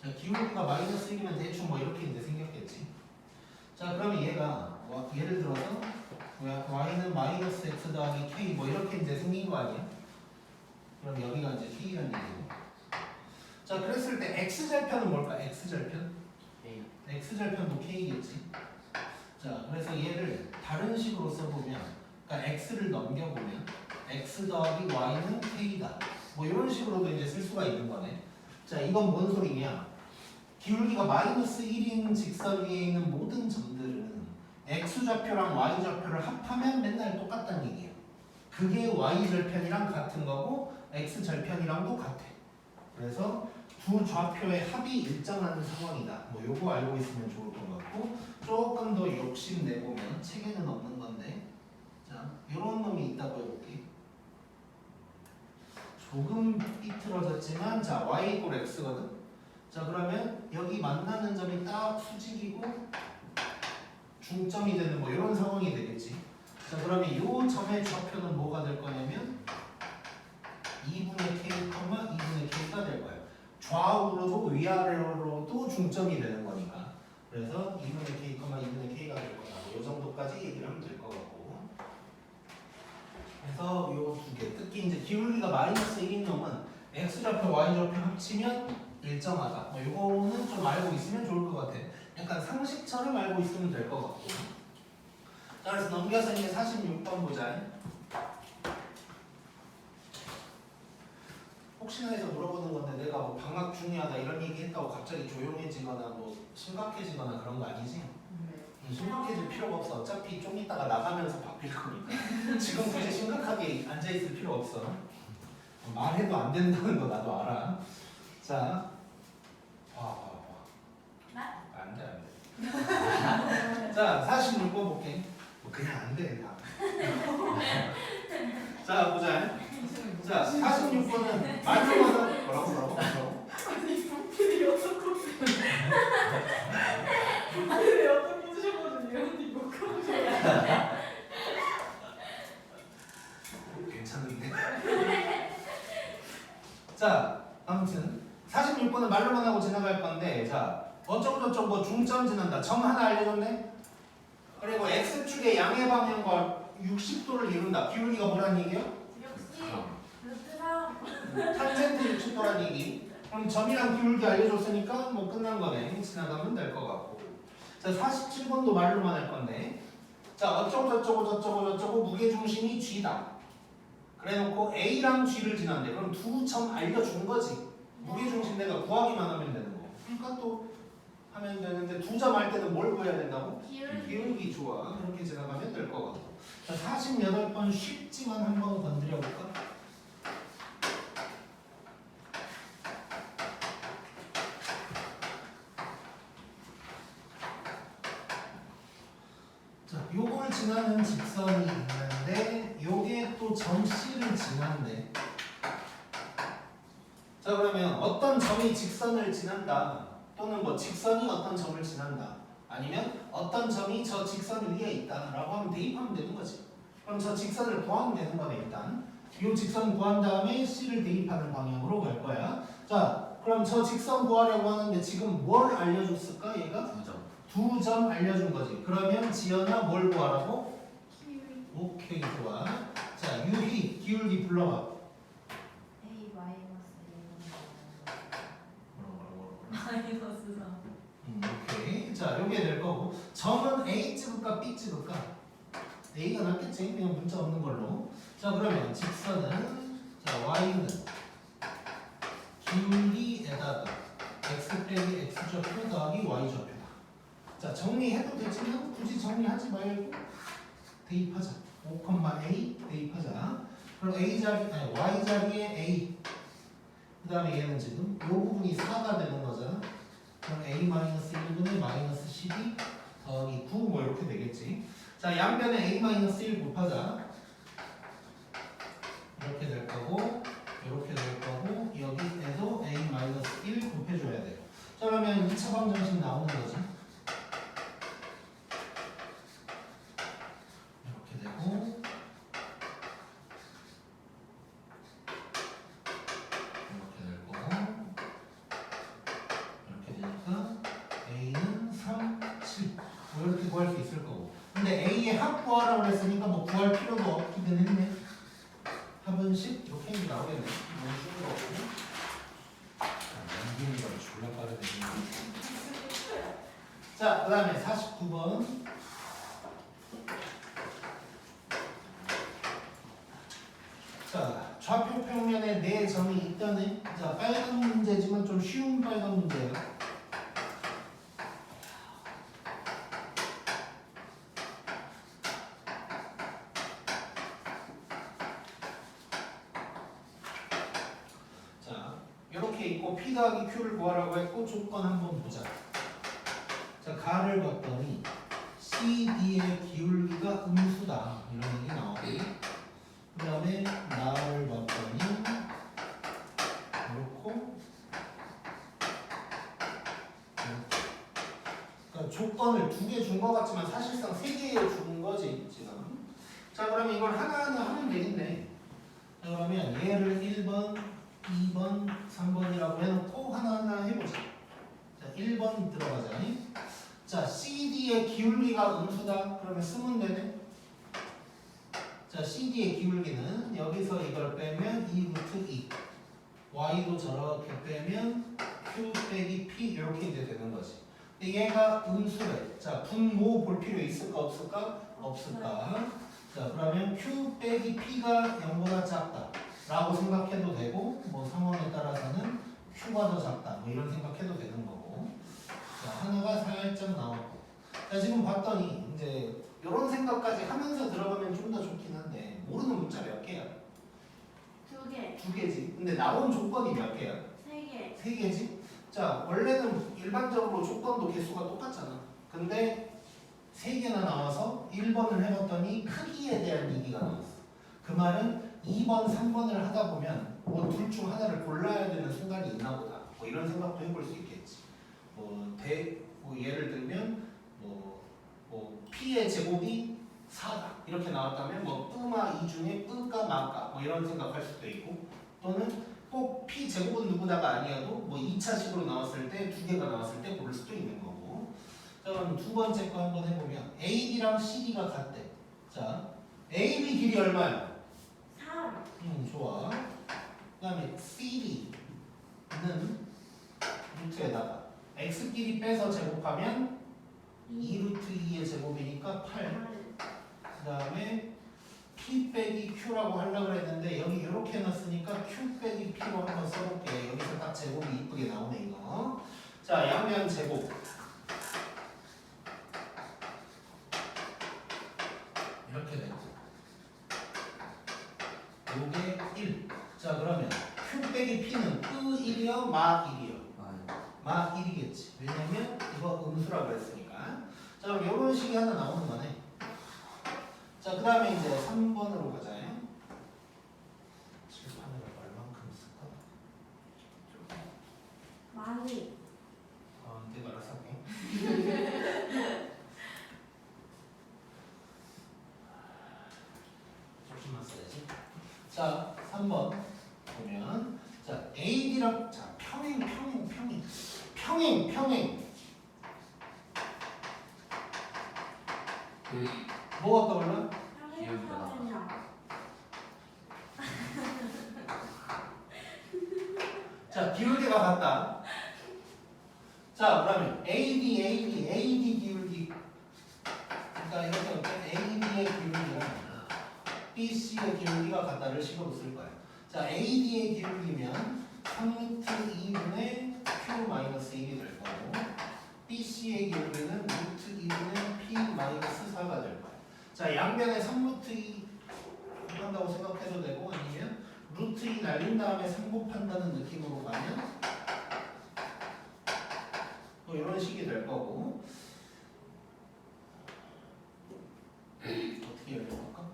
자, 기울기가 마이너스 1이면 대충 뭐 이렇게 이제 생겼겠지. 자, 그러면 얘가 예를 들어서 y는 마이너스 x 더하기 k 뭐 이렇게 이제 생긴 거 아니야? 그럼 여기가 이제 k라는 얘기고. 자, 그랬을 때 x절편은 뭘까? x절편? A. x절편도 k겠지. 자, 그래서 얘를 다른 식으로 써보면, 그러니까 x를 넘겨보면 x 더하기 y는 k다. 뭐 이런 식으로도 이제 쓸 수가 있는 거네. 자, 이건 뭔 소리냐? 기울기가 마이너스 1인 직선 위에 있는 모든 점들은 x좌표랑 y좌표를 합하면 맨날 똑같다는 얘기예요. 그게 y절편이랑 같은 거고 x절편이랑도 같아. 그래서 두 좌표의 합이 일정한 상황이다. 뭐 요거 알고 있으면 좋을 것 같고, 조금 더 욕심 내보면 책에는 없는 건데, 자, 요런 놈이 있다고 해볼게. 조금 삐뚤어졌지만, 자, y 이꼴 x거든. 자, 그러면 여기 만나는 점이 딱 수직이고 중점이 되는 뭐 이런 상황이 되겠지. 자, 그러면 이 점의 좌표는 뭐가 될 거냐면 2분의 k, 2분의 k가 될 거예요. 좌우로도 위아래로도 중점이 되는 거니까. 그래서 2분의 k, 2분의 k가 될 거다. 이 정도까지 얘기를 하면 될 것 같고. 그래서 요 두 개. 특히 이제 기울기가 마이너스 1인 놈은 x좌표, y좌표 합치면 일정하다. 뭐 요거는 좀 알고 있으면 좋을 것 같아. 약간 상식처럼 알고 있으면 될 것 같고. 자, 그래서 넘겨서 이제 46번 보자. 혹시나 해서 물어보는 건데 내가 뭐 방학 중요하다 이런 얘기 했다고 갑자기 조용해지거나 뭐 심각해지거나 그런 거 아니지? 심각해질 필요가 없어. 어차피 좀 이따가 나가면서 바뀔 거니까. 지금 굳이 심각하게 앉아있을 필요 없어. 말해도 안 된다는 거 나도 알아. 자, 봐. 안 돼. 자, 46번 볼게. 뭐 그냥 안 돼. 다. 자, 보자. 자, 46번은 말로만 뭐라고? 아니 분필이 어떻게 아니 왜 어떻게 쓰셨거든요? 언니 욕하셔야 괜찮은데. 자, 아무튼 46번은 말로만 하고 지나갈 건데, 자, 어쩌고저쩌고 뭐 중점 지난다. 점 하나 알려줬네. 그리고 x축의 양의 방향과 60도를 이룬다. 기울기가 뭐란 얘기야? 역시 루트 3 탄젠트 60도란 얘기. 그럼 점이랑 기울기 알려줬으니까 뭐 끝난 거네. 지나가면 될 것 같고. 자, 47번도 말로만 할 건데, 자, 어쩌고저쩌고 무게중심이 g다. 그래놓고 a랑 g를 지난대. 그럼 두 점 알려준 거지. 무게중심 내가 구하기만 하면 되는 거. 그러니까 또 하면 되는데 두 점 할 때는 뭘 구해야 된다고? 기울기 좋아. 그렇게 지나가면 될 것 같고. 자, 48번 쉽지만 한번 건드려 볼까? 자, 요걸 지나는 직선이 있는데 요게 또 점 C를 지난대. 자, 그러면 어떤 점이 직선을 지난다, 또는 뭐 직선이 어떤 점을 지난다, 아니면 어떤 점이 저 직선 위에 있다 라고 하면 대입하면 되는 거지. 그럼 저 직선을 구하면 되는 거네. 일단 이 직선 구한 다음에 C를 대입하는 방향으로 갈 거야. 자, 그럼 저 직선 구하려고 하는데 지금 뭘 알려줬을까? 얘가 2점. 두 점 알려준 거지. 그러면 지연아 뭘 구하라고? 키위 오케이, 좋아. 자, 유희 기울기 불러봐. A 마이너스 뭐라고? 마이너스 3 오케이. 자, 요게 될 거고, 점은 A 찍을까 B 찍을까? A가 낫겠지. 그냥 문자 없는 걸로. 자, 그러면 직선은, 자, Y는 기울기에다가 X 빼기 X좌표 더하기 Y좌표다. 자, 정리해도 되지만 굳이 정리하지 말고 대입하자. 5,A 대입하자. 그럼 A 자리, 아니 Y 자리에 A. 그 다음에 얘는 지금 이 부분이 4가 되는 거잖아. 그럼 A-1분의 마이너스 12 더하기 9 뭐 이렇게 되겠지. 자, 양변에 A-1 곱하자. 이렇게 될 거고, 이렇게 될 거고, 여기에도 A-1 곱해줘야 돼요. 자, 그러면 2차 방정식 나오는 거지. 이렇게 되고, 합 구하라고 했으니까 뭐 구할 필요도 없기는 했네. 합은 10 이렇게 나오겠네. 너무 쉬운 거 없고. 넘기는 건 졸라 빠르네. 자, 그 다음에 49번. 자, 좌표 평면에 네 점이 있다네. 자, 빨간 문제지만 좀 쉬운 빨간 문제야. 자, 이렇게 있고 P 더하기 Q를 구하라고 했고 조건 한번 보자. 자, 가를 봤더니 CD의 기울기가 음수다 이런 얘기 나오고, 그 다음에 나를 봤더니 이렇고, 그러니까 조건을 두 개 준 것 같지만 사실상 세 개 준 거지 지금. 자, 그러면 이걸 하나하나 하면 되겠네. 자, 그러면 얘를 1번, 2번, 3번이라고 해놓고 하나하나 해보자. 자, 1번 들어가자. 자, CD의 기울기가 음수다. 그러면 쓰면 되네. 자, CD의 기울기는 여기서 이걸 빼면 2 루트 2. Y도 저렇게 빼면 Q 빼기 P 이렇게 이제 되는 거지. 근데 얘가 음수래. 자, 분모 볼 필요 있을까 없을까? 없을까? 자, 그러면 Q 빼기 P가 0보다 작다 라고 생각해도 되고, 뭐 상황에 따라서는 Q가 더 작다 뭐 이런 생각해도 되는 거고. 자, 하나가 살짝 나왔고. 자, 지금 봤더니 이제 이런 생각까지 하면서 들어가면 좀 더 좋긴 한데, 모르는 문자 몇 개야? 2개, 두 개지. 근데 나온 조건이 몇 개야? 3개. 세 개지. 자, 원래는 일반적으로 조건도 개수가 똑같잖아. 근데 세 개나 나와서 1번을 해봤더니 크기에 대한 얘기가 나왔어. 그 말은 2번, 3번을 하다 보면 뭐 둘 중 하나를 골라야 되는 순간이 있나 보다. 뭐 이런 생각도 해볼 수 있겠지. 뭐 예를 들면 뭐 P의 제곱이 4다 이렇게 나왔다면 뭐 뿌마 2 중에 뿌까 마까 뭐 이런 생각할 수도 있고, 또는 꼭 P 제곱은 누구다가 아니어도 뭐 2차식으로 나왔을 때 두 개가 나왔을 때 고를 수도 있는 거고. 자, 그럼 두 번째 거 한번 해보면 AB랑 CD가 같대. 자, AB 길이 얼마야? 3. 좋아. 그 다음에 CD는 루트에다가 x끼리 빼서 제곱하면 2 루트 2의 제곱이니까 8. 그 다음에 P 빼기 Q라고 하려고 했는데 여기 이렇게 놨으니까 Q 빼기 P로 한번 써볼게. 여기서 딱 제곱이 이쁘게 나오네 이거. 자, 양면 제곱. 이렇게 돼. 요게 1. 자, 그러면 Q 빼기 P는 끄 1이요? 마 1이요? 마 1이겠지. 왜냐면 이거 음수라고 했으니까. 자, 그럼 이런 식이 하나 나오는 거네. 자, 그 다음에 이제 3번으로 가자. 칠판을 얼만큼 쓸까? 많이. 내가 알아서 할게. 조금만 써야지. 자, 3번 보면, 자, AD랑, 자, 평행. 뭐가 떠올라? 평행사변형. 자, 기울기가 같다. 자, 그러면 AD 기울기. 그러니까 이렇게 어때? AD의 기울기랑 BC의 기울기가 같다를 식으로 쓸 거야. 자, AD의 기울기면 3루트 2분의 Q-1이 될 거고, BC의 기울기는 루트 2분의 P-4가 될 거야. 자, 양변에 3루트 2 한다고 생각해도 되고, 아니면 루트 2 날린 다음에 3 곱한다는 느낌으로 가면 또 이런 식이 될 거고. 어떻게 열어볼까?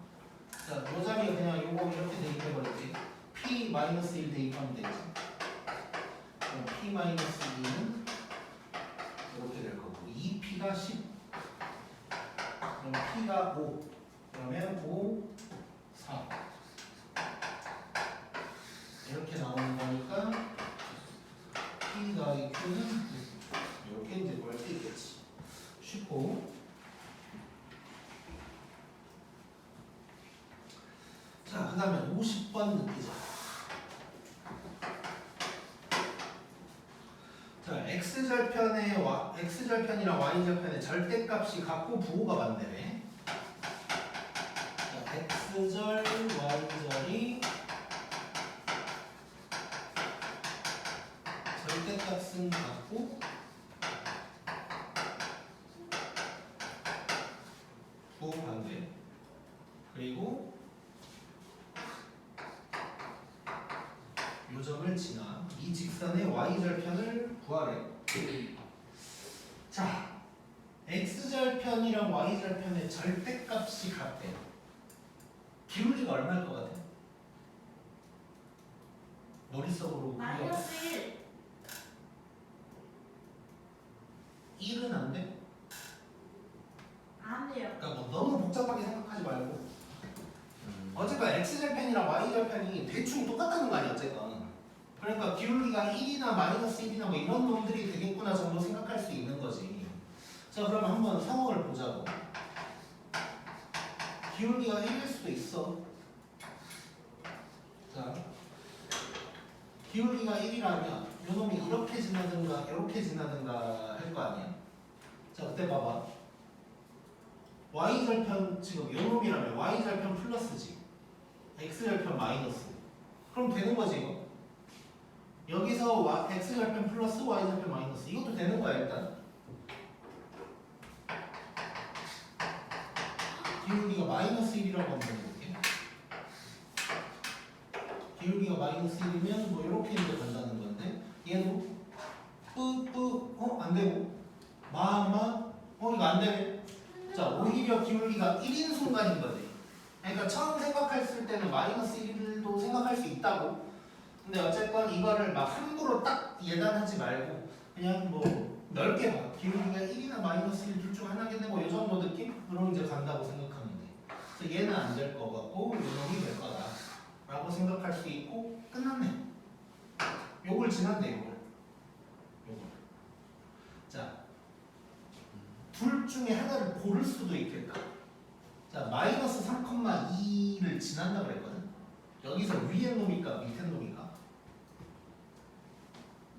자, 요 자리에 그냥 요거 이렇게 대입해버릴게. P-1 대입하면 되지. 그럼 P-2는 이렇게 될 거고, 2P가 10, 그럼 P가 5, 그러면 5, 4 이렇게 나오는 거니까 P 더하기 Q는 이렇게 이제 구할 수 있겠지. 쉽고. 그 다음에 50번 느끼자. 자, x절편이랑 y절편의 절대값이 같고 부호가 반대래. 자, x절, y절이 절대값은 같고 부호 반대. 그리고 요점을 지나 이 직선의 y절편을 구하래. 자, x절편이랑 y절편의 절대값이 같대. 기울기가 얼마일 것 같아? 머릿속으로 -1. 1은 안 돼? 안 돼요. 그러니까 뭐 너무 복잡하게 생각하지 말고 어쨌건 x절편이랑 y절편이 대충 똑같다는 거 아니야 어쨌건. 그러니까 기울기가 1이나 -1이나 뭐 이런 놈들이 되겠구나 정도 생각할 수 있는 거지. 자, 그럼 한번 상황을 보자고. 기울기가 1일 수도 있어. 자, 기울기가 1이라면 요 놈이 이렇게 지나든가 이렇게 지나든가 할 거 아니야. 자, 그때 봐봐. y절편 지금 요 놈이라면 y절편 플러스지, x절편 마이너스. 그럼 되는 거지 이거. 여기서 x절편 플러스 y절편 마이너스 이것도 되는 거야 일단. 기울기가 -1이라고 한번 해볼게. 기울기가 -1이면 뭐 이렇게 이제 간다는 건데 얘도 뿌뿌 안 되고 마마 이거 안 되네. 자, 오히려 기울기가 1인 순간인 거지. 그러니까 처음 생각했을 때는 -1도 생각할 수 있다고. 근데 어쨌건 이거를 막 함부로 딱 예단하지 말고 그냥 뭐 넓게 봐. 기울기가 1이나 -1 둘 중 하나겠네 뭐 이 정도 느낌? 그럼 이제 간다고 생각하면 돼. 그래서 얘는 안 될 거 같고 요놈이 될 거다 라고 생각할 수 있고 끝났네. 요걸 지난대 요걸. 자, 둘 중에 하나를 고를 수도 있겠다. 자, -3,2를 지난다 그랬거든. 여기서 위에 놈일까 밑에 놈일까?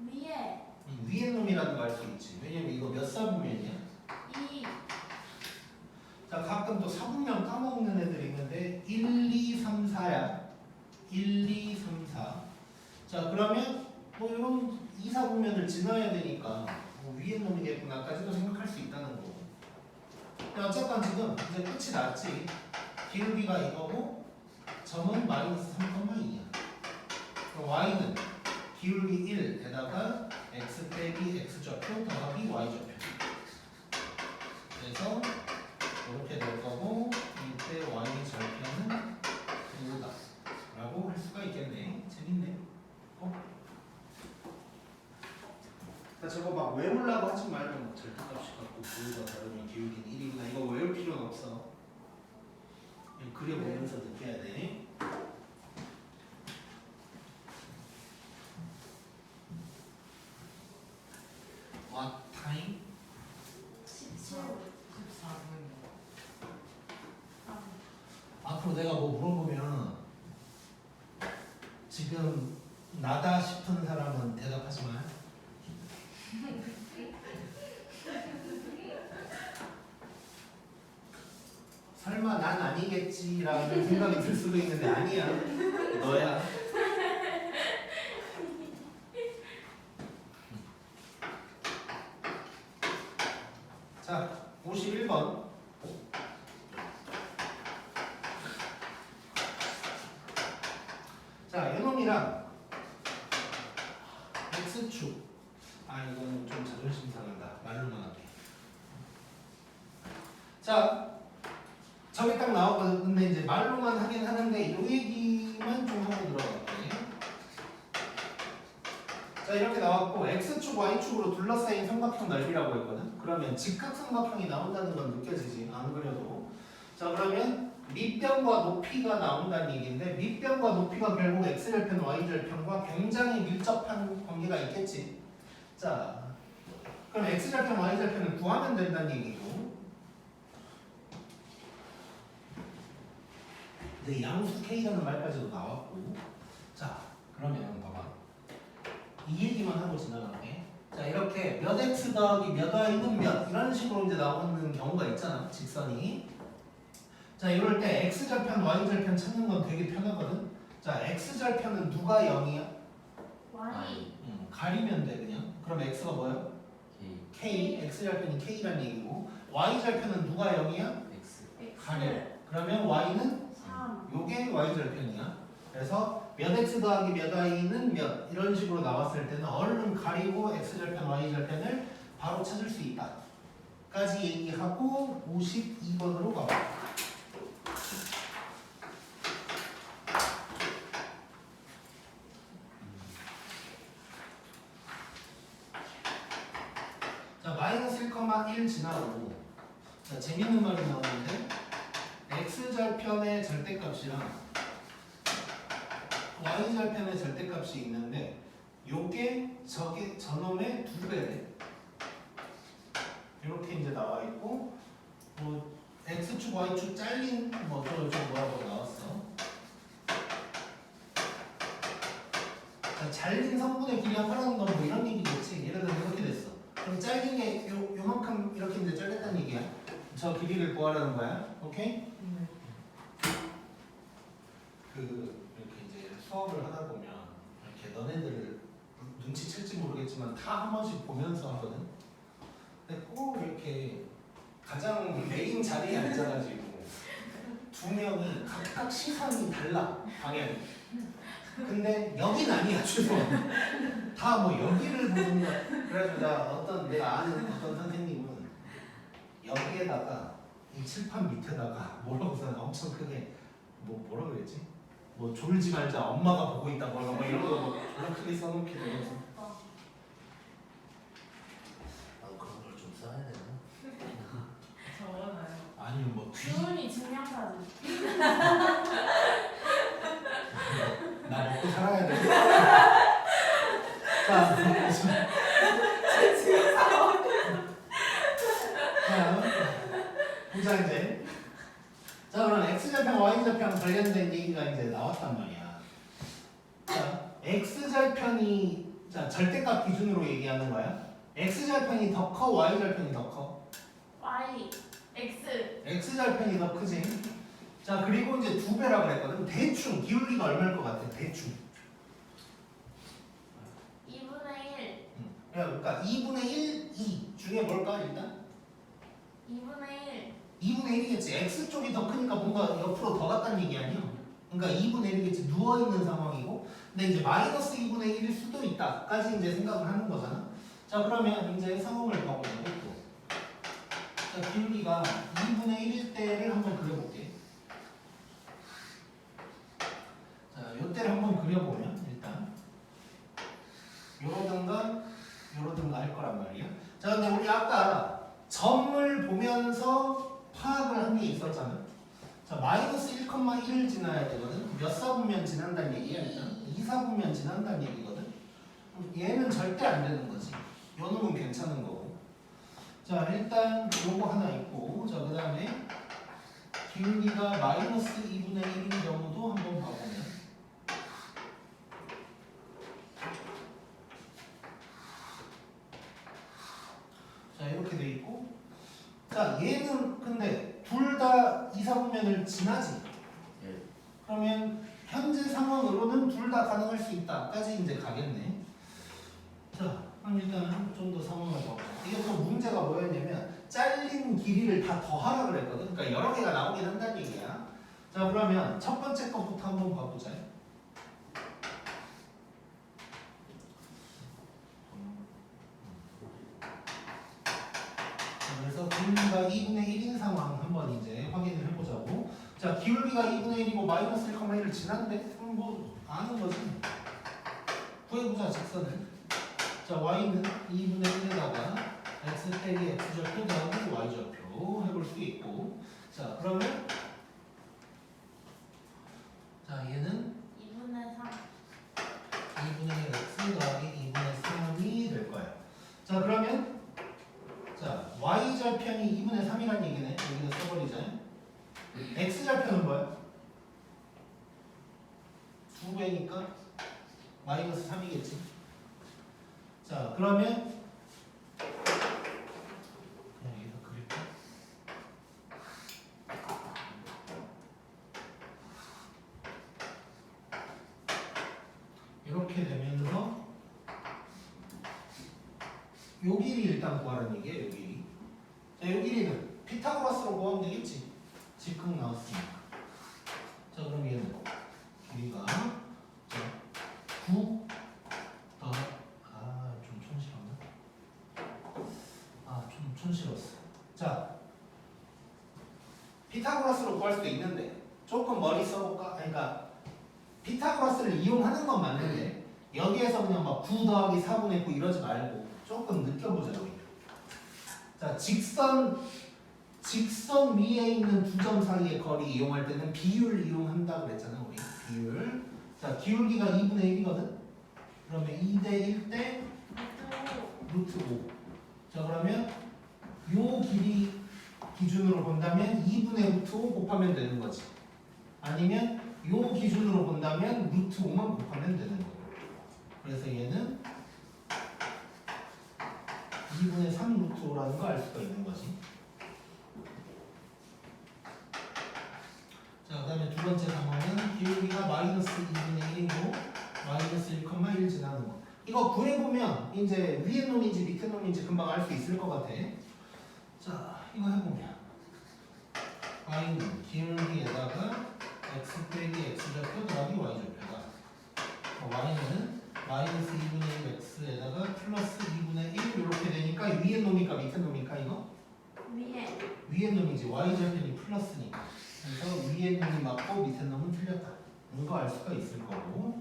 위에 위에 놈이라는 거 알 수 있지. 왜냐면 이거 몇 사분면이야? 2. 자, 가끔 또 사분면 까먹는 애들이 있는데 1, 2, 3, 4야. 1, 2, 3, 4. 자, 그러면 뭐 이런 2, 4분면을 지나야 되니까 뭐 위에 놈이겠구나까지도 생각할 수 있다는 거고. 근데 어쨌건 지금 이제 끝이 났지. 기울기가 이거고 점은 -3,2야. y는 기울기 1에다가 x 빼기 x좌표 더하기 y좌표. 그래서 이렇게 될 거고 이때 y절편은 9다 라고 할 수가 있겠네. 재밌네. 저거 막 외우려고 하지 말고 뭐 절대값이 갖고 부호가 다르면 기울기는 1이구나 이거 외울 필요는 없어. 그냥 그려보면서 느껴야 돼. What time? 17. 14분. 앞으로 내가 뭐 물어보면 지금 나다 싶은 사람은 대답하지 마. 설마 난 아니겠지라는 생각이 들 수도 있는데 아니야. 너야. 자, 51번. 자, 이놈이랑 x축. 이거는 좀 자존심 상한다. 말로만 할게. 자, 저기 딱 나오거든. 근데 이제 말로만 하긴 하는데 이 얘기만 좀 하고 들어갈게. 자, 이렇게 나왔고 x축, y축으로 둘러싸인 삼각형 넓이라고 했거든. 그러면 직각삼각형이 나온다는 건 느껴지지? 안 그려도. 자, 그러면 밑변과 높이가 나온다는 얘기인데 밑변과 높이가 결국 x절편, y절편과 굉장히 밀접한 관계가 있겠지. 자, 그럼 x절편, y절편을 구하면 된다는 얘기고 이제 양수 K라는 말까지도 나왔고. 자, 그러면 봐봐. 이 얘기만 하고 지나갈게. 자, 이렇게 몇 x 더하기 몇 y는 몇 이런 식으로 이제 나오는 경우가 있잖아. 직선이. 자, 이럴 때 x절편, y절편 찾는 건 되게 편하거든. 자, x절편은 누가 0이야? Y. 가리면 돼 그냥. 그럼 x가 뭐야? K k. x절편이 k라는 얘기고 y절편은 누가 0이야? X 가려. 그러면 y는 3. 요게 y절편이야. 그래서 몇 x 더하기 몇 y는 몇 이런 식으로 나왔을 때는 얼른 가리고 x절편, y절편을 바로 찾을 수 있다. 까지 얘기하고 52번으로 가봐. 자, 마이너스 1,1 지나고 자, 재밌는 말이 나오는데 x절편의 절대값이랑 y절편의 절대값이 있는데 요게 저게 저놈의 2배래. 이렇게 이제 나와 있고 뭐 x축 y축 잘린 뭐 어쩌고저쩌고 뭐라고 나왔어. 자, 잘린 성분의 길이가 하라는 건 뭐 이런 얘기겠지. 예를 들어 이렇게 됐어. 그럼 잘린 게 요만큼 이렇게 이제 잘렸다는 얘기야. 저 길이를 구하라는 거야. 오케이? 이렇게 이제 수업을 하다 보면 이렇게 너네들 눈치챌지 모르겠지만 다 한 번씩 보면서 하거든. 근데 꼭 이렇게 가장 메인 자리에 앉아가지고 두 명이 각각 시선이 달라 방향이. 근데 여긴 아니야 주로. 다 뭐 여기를 보는 거야. 그래가지고 내가 아는 어떤 선생님은 여기에다가 이 칠판 밑에다가 뭐라고 써야 엄청 크게 뭐라 그랬지? 뭐 졸지 말자 엄마가 보고 있다 뭐 이런 거 졸라 크게 써놓기도 해서. 그런 걸 좀 써야 되나? 적어놔요. 아니면 뭐 주은이 증명사진. 나 먹고 살아야 돼. 자, 보자 이제. 자, 그럼 x절편, y절편 관련된 얘기가 이제 나왔단 말이야. 자, x절편이 자 절대값 기준으로 얘기하는 거야. x절편이 더 커, y절편이 더 커? Y. X. x절편이 더 크지. 자, 그리고 이제 2배라 그랬거든. 대충 기울기가 얼마일 것 같아? 대충. 2분의 1. 그러니까 2분의 1, 2 중에 뭘까 일단? 2분의 1. 2분의 1이겠지. x쪽이 더 크니까 뭔가 옆으로 더 갔다는 얘기 아니야? 그러니까 2분의 1이겠지. 누워있는 상황이고. 근데 이제 마이너스 2분의 1일 수도 있다. 까지 이제 생각을 하는 거잖아. 자, 그러면 이제 상황을 봐보자고 또. 자, 기울기가 2분의 1일 때를 한번 그려볼게. 자, 요때를 한번 그려보면 일단 요러든가 할 거란 말이야. 자, 근데 우리 아까 점을 보면서 파악을 한 게 있었잖아. 자, 마이너스 1,1을 지나야 되거든. 몇 사분면 지난다는 얘기야 일단. 2사분면 지난다는 얘기거든. 얘는 절대 안 되는 거지. 요 놈은 괜찮은 거고. 자, 일단 요거 하나 있고. 자, 그 다음에 기울기가 마이너스 2분의 1인 경우도 한번 봐보면. 자, 이렇게 돼 있고. 자, 얘는 근데 둘 다 이사분면을 지나지. 예. 그러면 현재 상황으로는 둘 다 가능할 수 있다까지 이제 가겠네. 자, 그럼 일단은 좀 더 상황을 봐보자. 이게 또 문제가 뭐였냐면 잘린 길이를 다 더하라 그랬거든. 그러니까 여러 개가 나오긴 한다는 얘기야. 자, 그러면 첫 번째 것부터 한번 봐보자. 그래서 기울기가 2분의 1인 상황 한번 이제 확인을 해보자고. 자, 기울기가 2분의 1이고 마이너스 1,1을 지난데 그럼 뭐 아는 거지. 구해보자 직선을. 자, y는 2분의 1에다가 x 빼기 x절표 더하기 y절표 해볼 수 있고. 자, 그러면 자, 얘는 2분의 3. 2분의 x 더하기 2분의 3이 될 거야. 자, 그러면 자, y절편이 2분의 3이라는 얘기네. 여기다 써버리자. x절편은 뭐야? 2배니까 마이너스 3이겠지. 자, 그러면 그냥 여기다 그릴까? 이렇게 되면서 요 길이 일단 구하라는 얘기예요. 요 길이. 자, 요 길이는 피타고라스로 구하면 되겠지. 직각 나왔으니까. 자, 그럼 얘는 길이가 9 더, 좀 촌스럽나? 좀 촌스러웠어. 자, 피타고라스로 구할 수도 있는데 조금 머리 써볼까? 그러니까 피타고라스를 이용하는 건 맞는데 여기에서 그냥 막 9 더하기 4분의 9 이러지 말고 조금 느껴보자 여기. 자, 직선 위에 있는 두 점 사이의 거리 이용할 때는 비율 이용한다 그랬잖아 우리. 비율. 자, 기울기가 2분의 1이거든. 그러면 2대 1대 루트 5. 자, 그러면 요 길이 기준으로 본다면 2분의 루트 5 곱하면 되는 거지. 아니면 요 기준으로 본다면 루트 5만 곱하면 되는 거고. 그래서 얘는 2분의 3 루트 5라는 거 알 수가 있는 거지. 자, 그 다음에 두 번째 상황은 기울기가 마이너스 2분의 1이고 마이너스 1,1 지나는 거. 이거 구해보면 이제 위에 놈인지 밑에 놈인지 금방 알 수 있을 것 같아. 자, 이거 해보면 y는 기울기에다가 x 빼기 x좌표 더하기 y좌표다. y는 마이너스 2분의 1 x에다가 플러스 2분의 1 이렇게 되니까 위에 놈이니까 밑에 놈이니까 이거? 위에 놈이지. y좌표는 플러스니까. 그래서 위에 놈이 맞고 밑에 놈은 틀렸다. 이거 알 수가 있을 거고.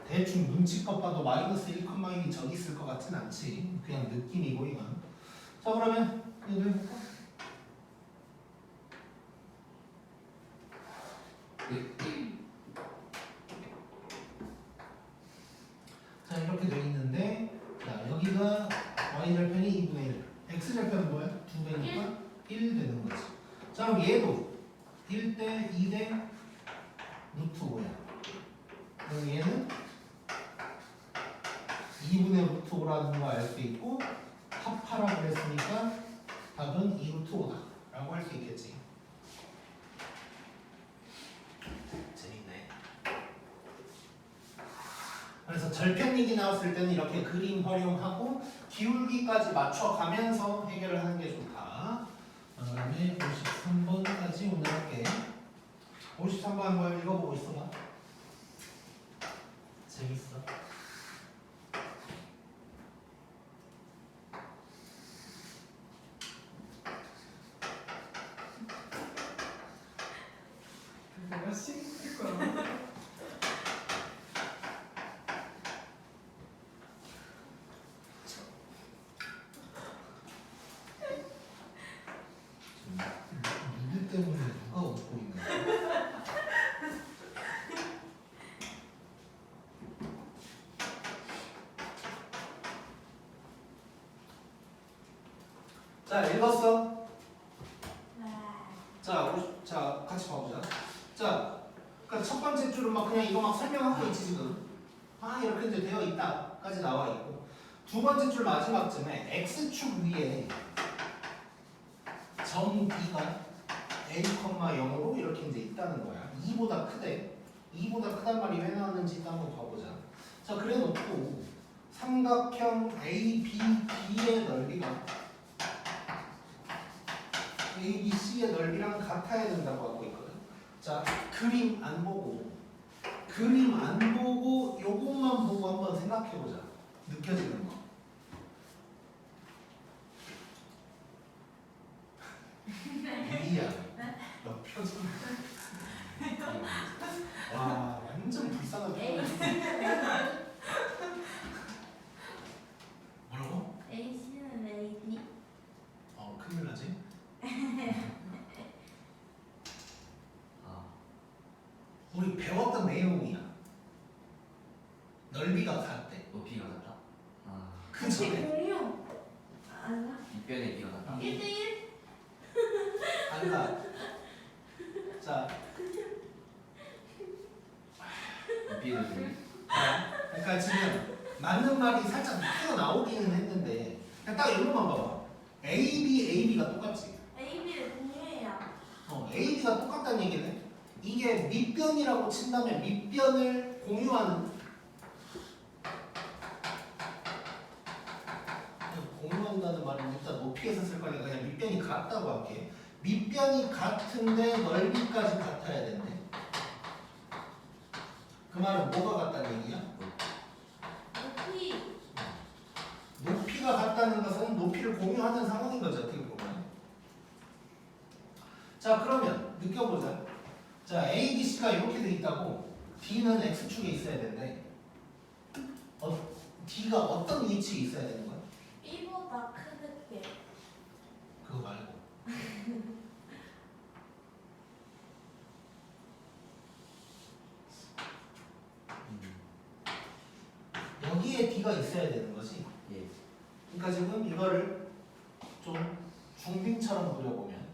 대충 눈치껏 봐도 마이너스 1,1이 저기 있을 것 같진 않지. 그냥 느낌이고 이건. 자, 그러면 얘도 해볼까? 자, 이렇게 돼 있는데 자, 여기가 y절편이 2분의 1 x절편은 뭐야? 2배니까 1 되는 거지. 자, 그럼 얘도 1대 2대 루트 5야. 그럼 얘는 2분의 루트 5라는 거 알 수 있고 합하라고 그랬으니까 답은 2 루트 5다 라고 할 수 있겠지. 재밌네. 그래서 절편익이 나왔을 때는 이렇게 그림 활용하고 기울기까지 맞춰가면서 해결을 하는 게 좋다. 그 다음에 53번까지 오늘 할게. 53번 한번 읽어보고 있어봐. 재밌어. 내가 씹을 거야. 누구 때문에 누가 웃고 있는 거야? 자, 읽었어? 자, 같이 봐보자. 자, 그러니까 첫 번째 줄은 막 그냥 이거 막 설명하고 있지 지금. 이렇게 이제 되어 있다까지 나와 있고. 두 번째 줄 마지막쯤에 x축 위에 점 B가 a, 0으로 이렇게 이제 있다는 거야. 2보다 크대. 2보다 크단 말이 왜 나왔는지 일단 한번 봐보자. 자, 그래 놓고 삼각형 ABB의 넓이가 ABC의 넓이랑 같아야 된다고 하고 있거든. 자, 그림 안 보고 요것만 보고 한번 생각해보자. 느껴지는 거. 미야, 너 표정. 와, 완전 불쌍한 표정. 뭐라고? A씨는 AD. 큰일 나지? 우리 배웠던 내용이야. 넓이가 같대. 높이가 같다. 그 전에 공유. 아닌가? 이변의 비가 같다. 1대1? 아니다. 자, B를 좀. 그러니까 지금 맞는 말이 살짝 튀어나오기는 했는데 그냥 딱 이것만 봐봐. AB가 똑같지. AB를 공유해요. AB가 똑같다는 얘기는 이게 밑변이라고 친다면 밑변을 공유하는 공유한다는 말은 일단 높이에서 쓸 거니까 그냥 밑변이 같다고 할게. 밑변이 같은데 넓이까지 같아야 된대. 그 말은 뭐가 같다는 얘기야? 높이. 높이가 같다는 것은 높이를 공유하는 상황인 거죠, 어떻게 보면. 자, 그러면 느껴보자. 자, A, B, C가 이렇게 돼 있다고 D는 X축에 있어야 되는데 D가 어떤 위치에 있어야 되는 거야? B보다 크게. 그거 말고. 여기에 D가 있어야 되는 거지. 예. 그러니까 지금 이거를 좀 중빙처럼 그려보면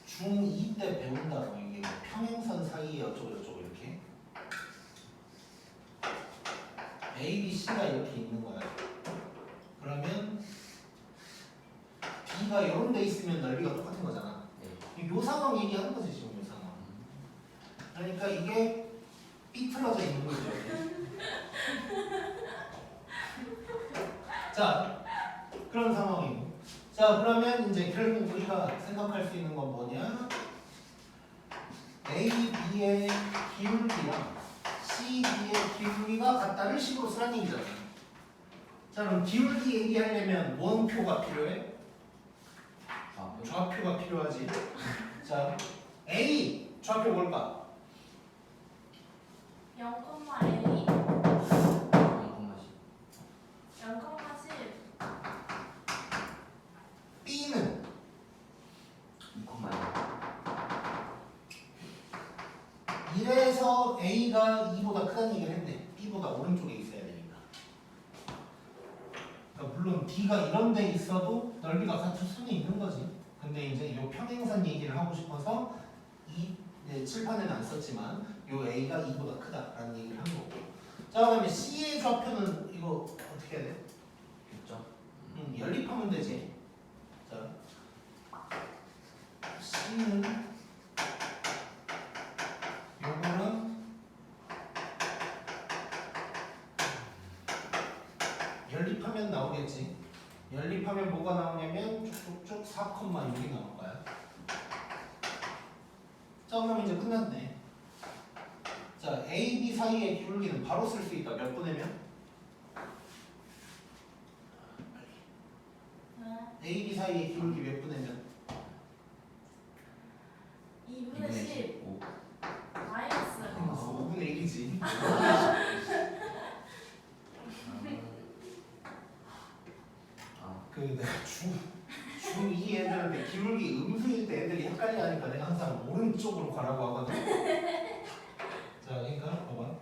중2 때 배운다고 이게 평행선 사이에 어쩌고 저쩌고 이렇게 A, B, C가 이렇게 있는 거야. 그러면 B가 이런 데 있으면 넓이가 똑같은 거잖아. 예. 요 상황 얘기하는 거지 지금 요 상황. 그러니까 이게 삐뚤어져 있는 거죠. 자, 그런 상황이고. 자, 그러면 이제 결국 우리가 생각할 수 있는 건 뭐냐? A, B의 기울기랑 C, D의 기울기가 같다는 식으로 쓰라는 얘기잖아. 자, 그럼 기울기 얘기하려면 뭔 표가 필요해? 아, 좌표가 필요하지. 자, A 좌표 뭘까? 0,A. 0,10. 0,10. B는 2,0. 이래서 A가 2보다 크다는 얘기를 했네. B보다 오른쪽에 있어야 되니까. 그러니까 물론 D가 이런 데 있어도 넓이가 같을 수는 있는 거지. 근데 이제 이 평행선 얘기를 하고 싶어서 칠판에는 안 썼지만 요 A가 2보다 크다라는 얘기를 한 거고. 자, 그다음에 C의 좌표는 이거 어떻게 해야 돼? 6점. 연립하면 되지. 자, C는 요거는 연립하면 나오겠지. 연립하면 뭐가 나오냐면 쭉쭉쭉 4,6이 나올 거야. 자, 그럼 이제 끝났네. 자, A, B 사이의 기울기는 바로 쓸 수 있다. 몇 분의 몇? A, B 사이의 기울기 몇 분의 몇? 2분의 10. 5. 마이너스. 5분의 1이지. 그 내가 중2 애들한테 기울기 음수일 때 애들이 헷갈려 하니까 내가 항상 오른쪽으로 가라고 하거든. 자, 그러니까 봐봐.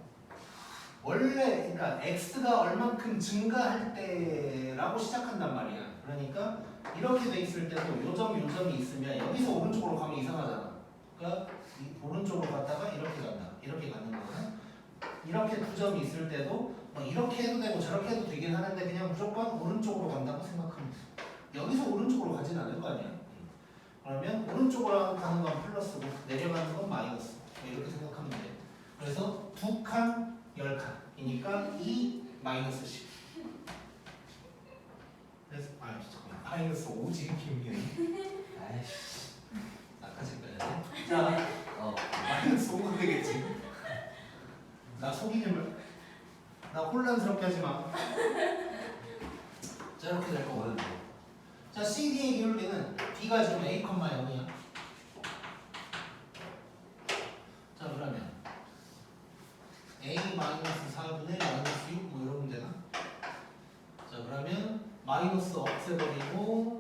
원래 그러니까 x가 얼만큼 증가할 때라고 시작한단 말이야. 그러니까 이렇게 돼 있을 때도 요점이 있으면 여기서 오른쪽으로 가면 이상하잖아. 그러니까 이 오른쪽으로 갔다가 이렇게 간다. 이렇게 가는 거는 이렇게 두 점이 있을 때도 뭐 이렇게 해도 되고 저렇게 해도 되긴 하는데 그냥 무조건 오른쪽으로 간다고 생각하면 돼. 여기서 오른쪽으로 가진 않을 거 아니야. 그러면 오른쪽으로 가는 건 플러스고 내려가는 건 마이너스. 이렇게 생각하면 돼. 그래서 2칸, 10칸이니까 2 마이너스 10. 그래서 잠깐만. 마이너스 5지 기울기는. 아이씨. 나까지 빼야 돼. 자, 마이너스 5가 되겠지. 나 속이지 마. 나 혼란스럽게 하지 마. 자, 이렇게 될 거거든. 자, CD의 기울기는 D가 지금 A, 0이야. 자, 그러면 A 마이너스 4분의 마이너스 6 뭐 이러면 되나? 자, 그러면 마이너스 없애버리고